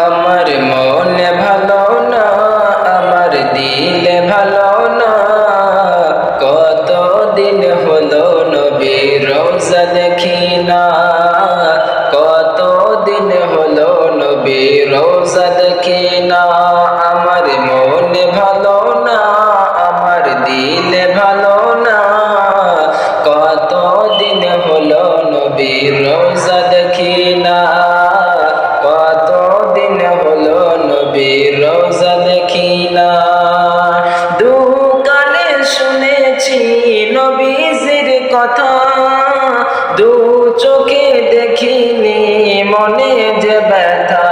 আমার মনে ভালো না, আমার দিলে ভালো না, কত দিন হলো নবীর রওজা দেখি না, কত দিন হলো নবীর রওজা দেখি না। আমার মনে ভালো না, আমার দিলে ভালো না, কত দিন হলো নবীর রওজা দেখি না, কত দিন হলো নবীর রওজা দেখি না। দু কানে শুনেছি নবীজির কথা, দু চোখে দেখিনি মনে যে ব্যথা,